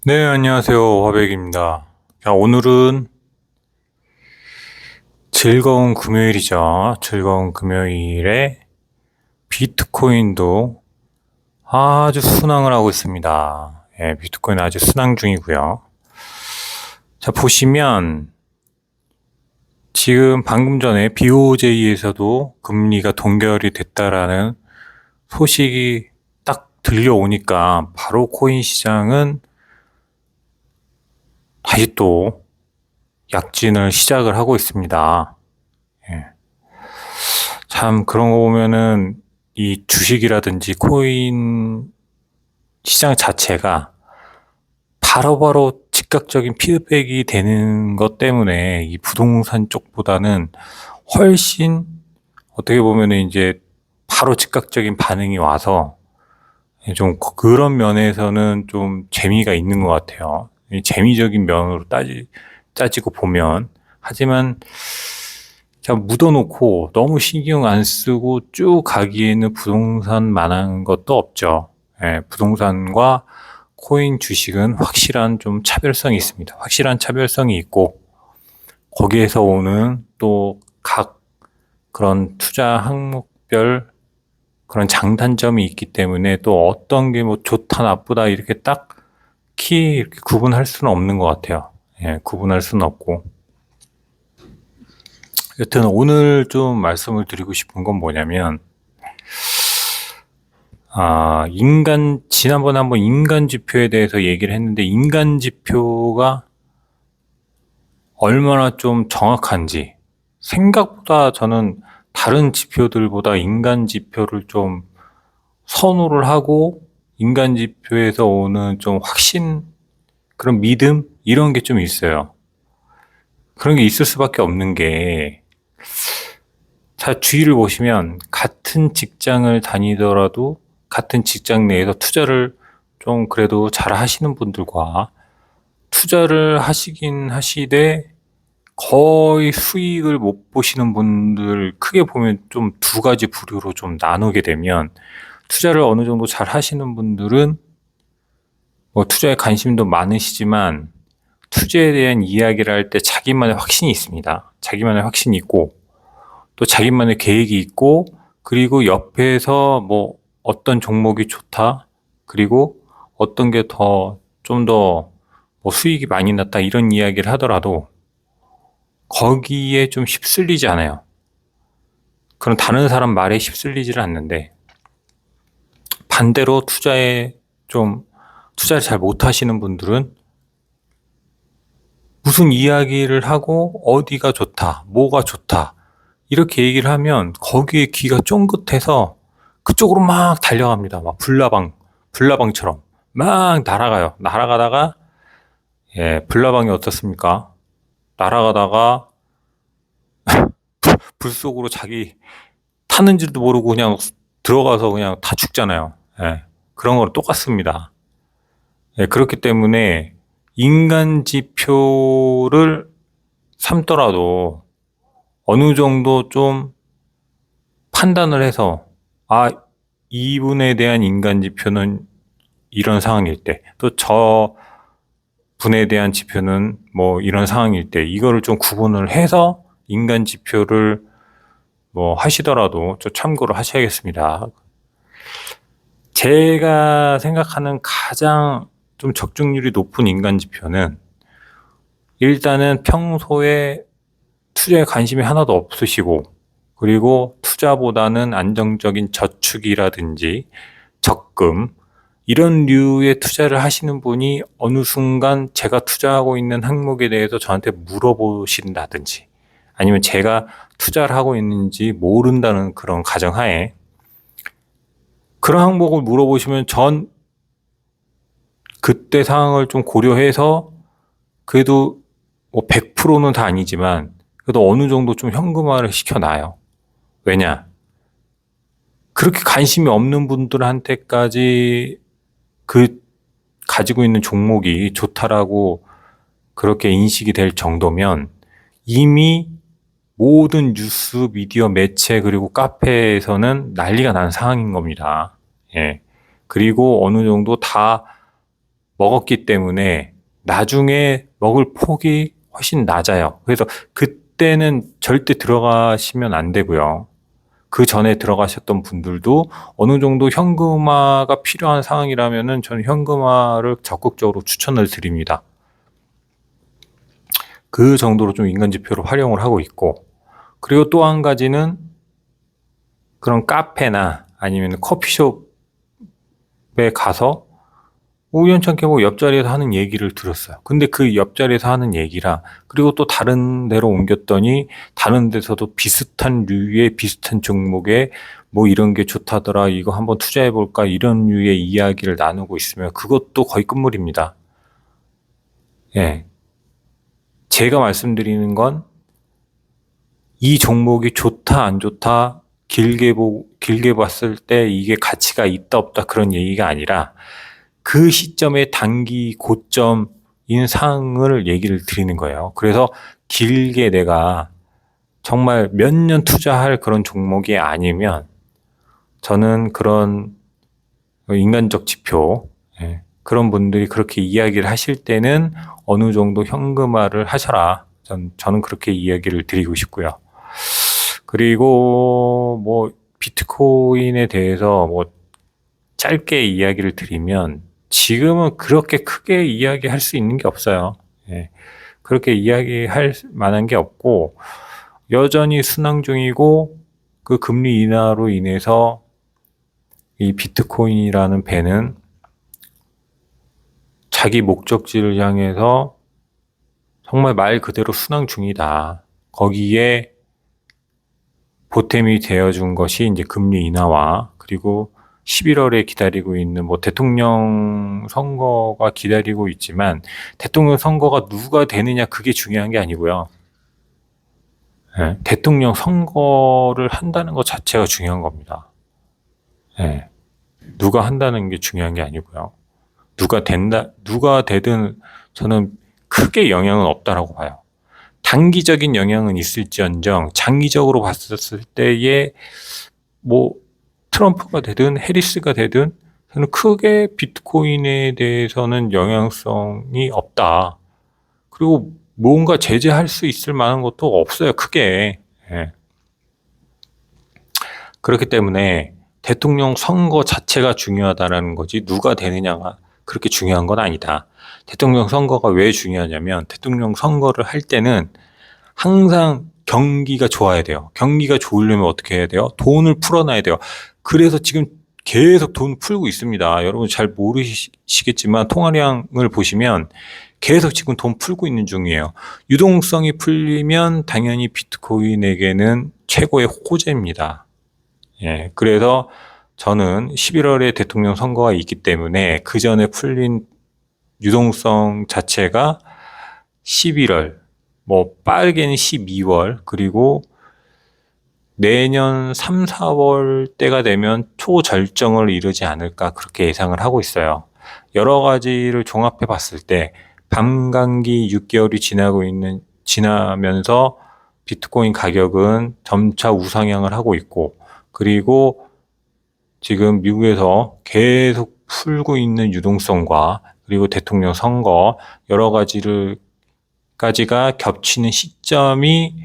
네, 안녕하세요. 화백입니다. 자, 오늘은 즐거운 금요일이죠. 즐거운 금요일에 비트코인도 아주 순항을 하고 있습니다. 예, 비트코인 아주 순항 중이고요. 자, 보시면 지금 방금 전에 BOJ에서도 금리가 동결이 됐다라는 소식이 딱 들려오니까 바로 코인 시장은 다시 또 약진을 시작을 하고 있습니다. 예. 참 그런 거 보면은 이 주식이라든지 코인 시장 자체가 바로바로 즉각적인 피드백이 되는 것 때문에 이 부동산 쪽보다는 훨씬 어떻게 보면은 이제 바로 즉각적인 반응이 와서 좀 그런 면에서는 좀 재미가 있는 것 같아요. 재미적인 면으로 따지고 보면. 하지만 그냥 묻어놓고 너무 신경 안 쓰고 쭉 가기에는 부동산만한 것도 없죠. 예, 부동산과 코인 주식은 확실한 좀 차별성이 있습니다. 확실한 차별성이 있고 거기에서 오는 또 각 그런 투자 항목별 그런 장단점이 있기 때문에 또 어떤 게 뭐 좋다 나쁘다 이렇게 딱히 이렇게 구분할 수는 없는 것 같아요. 예, 구분할 수는 없고. 여튼 오늘 좀 말씀을 드리고 싶은 건 뭐냐면, 지난번에 한번 인간 지표에 대해서 얘기를 했는데, 인간 지표가 얼마나 좀 정확한지, 생각보다 저는 다른 지표들보다 인간 지표를 좀 선호를 하고, 인간 지표에서 오는 좀 그런 믿음? 이런 게 좀 있어요. 그런 게 있을 수밖에 없는 게, 자, 주위를 보시면 같은 직장을 다니더라도 같은 직장 내에서 투자를 좀 그래도 잘 하시는 분들과 투자를 하시긴 하시되 거의 수익을 못 보시는 분들 크게 보면 좀 두 가지 부류로 좀 나누게 되면 투자를 어느 정도 잘 하시는 분들은 뭐 투자에 관심도 많으시지만 투자에 대한 이야기를 할 때 자기만의 확신이 있습니다. 자기만의 확신이 있고 또 자기만의 계획이 있고 그리고 옆에서 뭐 어떤 종목이 좋다 그리고 어떤 게 더 좀 더 뭐 수익이 많이 났다 이런 이야기를 하더라도 거기에 좀 휩쓸리지 않아요. 그런 다른 사람 말에 휩쓸리지를 않는데 반대로 투자를 잘 못하시는 분들은 무슨 이야기를 하고 어디가 좋다 뭐가 좋다 이렇게 얘기를 하면 거기에 귀가 쫑긋해서 그쪽으로 막 달려갑니다. 막 불나방처럼 막 날아가요. 날아가다가 예, 불나방이 어떻습니까? 날아가다가 불 속으로 자기 타는지도 모르고 그냥 들어가서 그냥 다 죽잖아요. 예, 그런 거랑 똑같습니다. 예, 그렇기 때문에 인간 지표를 삼더라도 어느 정도 좀 판단을 해서 아, 이분에 대한 인간 지표는 이런 상황일 때, 또 저 분에 대한 지표는 뭐 이런 상황일 때, 이거를 좀 구분을 해서 인간 지표를 뭐 하시더라도 좀 참고를 하셔야겠습니다. 제가 생각하는 가장 좀 적중률이 높은 인간 지표는 일단은 평소에 투자에 관심이 하나도 없으시고, 그리고 투자보다는 안정적인 저축이라든지 적금, 이런 류의 투자를 하시는 분이 어느 순간 제가 투자하고 있는 항목에 대해서 저한테 물어보신다든지 아니면 제가 투자를 하고 있는지 모른다는 그런 가정하에 그런 항목을 물어보시면 전 그때 상황을 좀 고려해서 그래도 뭐 100%는 다 아니지만 그래도 어느 정도 좀 현금화를 시켜놔요. 왜냐? 그렇게 관심이 없는 분들한테까지 그 가지고 있는 종목이 좋다라고 그렇게 인식이 될 정도면 이미 모든 뉴스, 미디어, 매체, 그리고 카페에서는 난리가 난 상황인 겁니다. 예. 그리고 어느 정도 다 먹었기 때문에 나중에 먹을 폭이 훨씬 낮아요. 그래서 그때는 절대 들어가시면 안 되고요. 그 전에 들어가셨던 분들도 어느 정도 현금화가 필요한 상황이라면은 저는 현금화를 적극적으로 추천을 드립니다. 그 정도로 좀 인간 지표를 활용을 하고 있고, 그리고 또 한 가지는 그런 카페나 아니면 커피숍에 가서 우연찮게 뭐 옆자리에서 하는 얘기를 들었어요. 근데 그 옆자리에서 하는 얘기랑, 그리고 또 다른 데로 옮겼더니 다른 데서도 비슷한 류의 비슷한 종목에 뭐 이런 게 좋다더라, 이거 한번 투자해볼까, 이런 류의 이야기를 나누고 있으면 그것도 거의 끝물입니다. 예. 제가 말씀드리는 건 이 종목이 좋다 안 좋다 길게 봤을 때 이게 가치가 있다 없다 그런 얘기가 아니라 그 시점의 단기 고점인 상을 얘기를 드리는 거예요. 그래서 길게 내가 정말 몇 년 투자할 그런 종목이 아니면 저는 그런 인간적 지표, 예, 그런 분들이 그렇게 이야기를 하실 때는 어느 정도 현금화를 하셔라. 저는 그렇게 이야기를 드리고 싶고요. 그리고 뭐 비트코인에 대해서 뭐 짧게 이야기를 드리면 지금은 그렇게 크게 이야기할 수 있는 게 없어요. 예, 그렇게 이야기할 만한 게 없고 여전히 순항 중이고, 그 금리 인하로 인해서 이 비트코인이라는 배는 자기 목적지를 향해서 정말 말 그대로 순항 중이다. 거기에 보탬이 되어준 것이 이제 금리 인하와, 그리고 11월에 기다리고 있는 뭐 대통령 선거가 기다리고 있지만 대통령 선거가 누가 되느냐 그게 중요한 게 아니고요. 예, 대통령 선거를 한다는 것 자체가 중요한 겁니다. 예, 누가 한다는 게 중요한 게 아니고요. 누가 되든 저는 크게 영향은 없다라고 봐요. 단기적인 영향은 있을지언정 장기적으로 봤었을 때에 뭐 트럼프가 되든 해리스가 되든 저는 크게 비트코인에 대해서는 영향성이 없다. 그리고 뭔가 제재할 수 있을 만한 것도 없어요, 크게. 예. 그렇기 때문에 대통령 선거 자체가 중요하다라는 거지 누가 되느냐가 그렇게 중요한 건 아니다. 대통령 선거가 왜 중요하냐면 대통령 선거를 할 때는 항상 경기가 좋아야 돼요. 경기가 좋으려면 어떻게 해야 돼요? 돈을 풀어놔야 돼요. 그래서 지금 계속 돈 풀고 있습니다. 여러분 잘 모르시겠지만 통화량을 보시면 계속 지금 돈 풀고 있는 중이에요. 유동성이 풀리면 당연히 비트코인에게는 최고의 호재입니다. 예, 그래서 저는 11월에 대통령 선거가 있기 때문에 그 전에 풀린 유동성 자체가 11월, 뭐 빠르게는 12월, 그리고 내년 3, 4월 때가 되면 초절정을 이루지 않을까 그렇게 예상을 하고 있어요. 여러 가지를 종합해 봤을 때 밤감기 6개월이 지나면서 비트코인 가격은 점차 우상향을 하고 있고, 그리고 지금 미국에서 계속 풀고 있는 유동성과 그리고 대통령 선거 여러 가지가 겹치는 시점이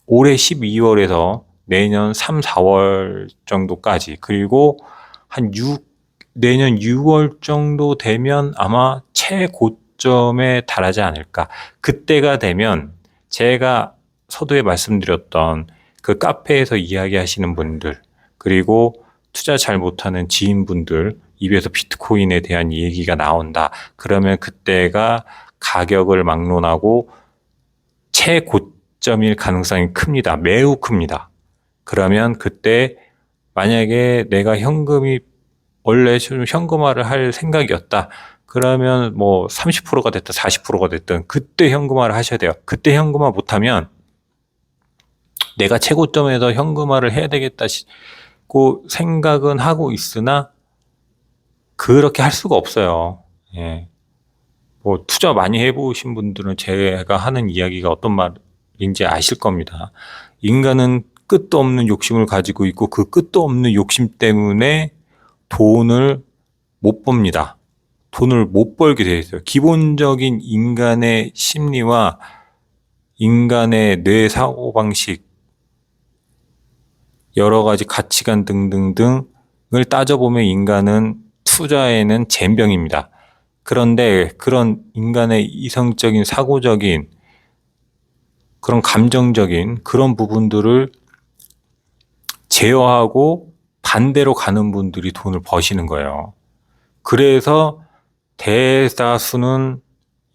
올해 12월에서 내년 3, 4월 정도까지, 그리고 내년 6월 정도 되면 아마 최고점에 달하지 않을까. 그때가 되면 제가 서두에 말씀드렸던 그 카페에서 이야기하시는 분들, 그리고 투자 잘 못하는 지인분들 입에서 비트코인에 대한 얘기가 나온다. 그러면 그때가 가격을 막론하고 최고점일 가능성이 큽니다. 매우 큽니다. 그러면 그때 만약에 내가 원래 좀 현금화를 할 생각이었다. 그러면 뭐 30%가 됐든 40%가 됐든 그때 현금화를 하셔야 돼요. 그때 현금화 못하면 내가 최고점에서 현금화를 해야 되겠다고 생각은 하고 있으나 그렇게 할 수가 없어요. 예. 뭐 투자 많이 해보신 분들은 제가 하는 이야기가 어떤 말인지 아실 겁니다. 인간은 끝도 없는 욕심을 가지고 있고 그 끝도 없는 욕심 때문에 돈을 못 법니다. 돈을 못 벌게 되어 있어요. 기본적인 인간의 심리와 인간의 뇌 사고방식, 여러 가지 가치관 등등등을 따져보면 인간은 투자에는 젬병입니다. 그런데 그런 인간의 이성적인 사고적인 그런 감정적인 그런 부분들을 제어하고 반대로 가는 분들이 돈을 버시는 거예요. 그래서 대다수는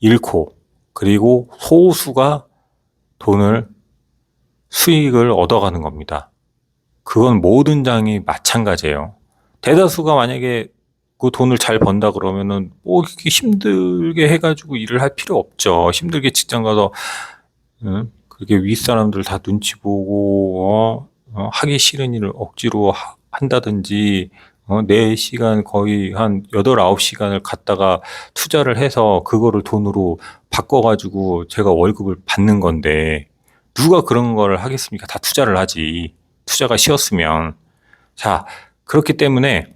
잃고 그리고 소수가 수익을 얻어가는 겁니다. 그건 모든 장이 마찬가지예요. 대다수가 만약에 그 돈을 잘 번다 그러면은 뭐 이렇게 힘들게 해가지고 일을 할 필요 없죠. 힘들게 직장 가서 그렇게 윗사람들 다 눈치 보고 하기 싫은 일을 억지로 한다든지 4시간 거의 한 8, 9시간을 갖다가 투자를 해서 그거를 돈으로 바꿔가지고 제가 월급을 받는 건데 누가 그런 걸 하겠습니까? 다 투자를 하지. 투자가 쉬웠으면. 자, 그렇기 때문에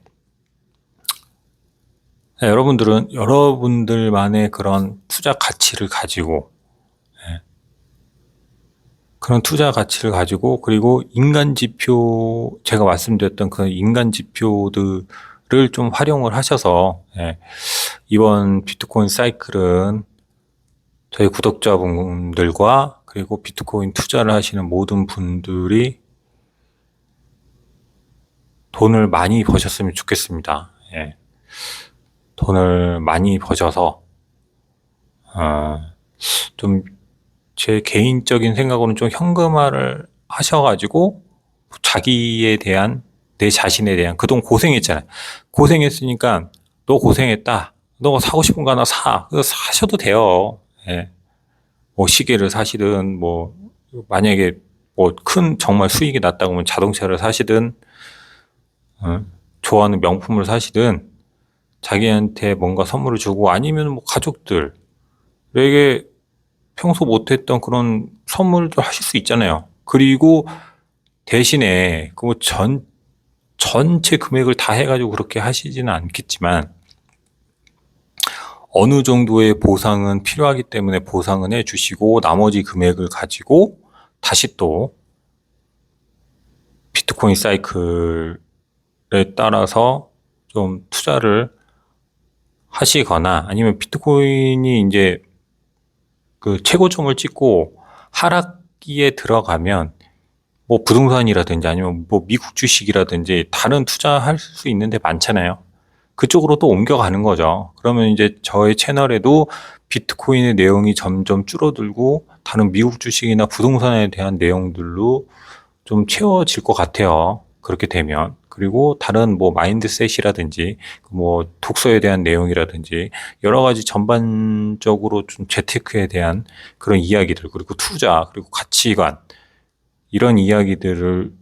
여러분들은 여러분들만의 그런 투자 가치를 가지고 그런 투자 가치를 가지고 그리고 인간 지표 제가 말씀드렸던 그 인간 지표들을 좀 활용을 하셔서 이번 비트코인 사이클은 저희 구독자분들과 그리고 비트코인 투자를 하시는 모든 분들이 돈을 많이 버셨으면 좋겠습니다. 돈을 많이 버셔서 좀 제 개인적인 생각으로는 좀 현금화를 하셔가지고 자기에 대한 내 자신에 대한 그동안 고생했잖아요. 고생했으니까 너 고생했다. 너가 사고 싶은 거 하나 사. 그래서 사셔도 돼요. 뭐 시계를 사시든 뭐 만약에 뭐 큰 정말 수익이 났다고 하면 자동차를 사시든 좋아하는 명품을 사시든 자기한테 뭔가 선물을 주고 아니면 뭐 가족들에게 평소 못했던 그런 선물도 하실 수 있잖아요. 그리고 대신에 그 전체 금액을 다 해가지고 그렇게 하시지는 않겠지만 어느 정도의 보상은 필요하기 때문에 보상은 해주시고 나머지 금액을 가지고 다시 또 비트코인 사이클에 따라서 좀 투자를 하시거나 아니면 비트코인이 이제 그 최고점을 찍고 하락기에 들어가면 뭐 부동산이라든지 아니면 뭐 미국 주식이라든지 다른 투자할 수 있는 데 많잖아요. 그쪽으로 또 옮겨가는 거죠. 그러면 이제 저의 채널에도 비트코인의 내용이 점점 줄어들고 다른 미국 주식이나 부동산에 대한 내용들로 좀 채워질 것 같아요. 그렇게 되면. 그리고 다른 뭐 마인드셋이라든지 뭐 독서에 대한 내용이라든지 여러 가지 전반적으로 좀 재테크에 대한 그런 이야기들 그리고 투자 그리고 가치관 이런 이야기들을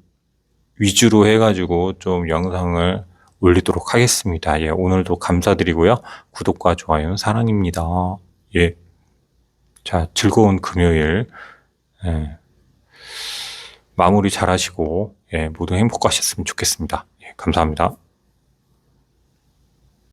위주로 해가지고 좀 영상을 올리도록 하겠습니다. 오늘도 감사드리고요. 구독과 좋아요는 사랑입니다. 자, 즐거운 금요일. 마무리 잘 하시고, 모두 행복하셨으면 좋겠습니다. 감사합니다.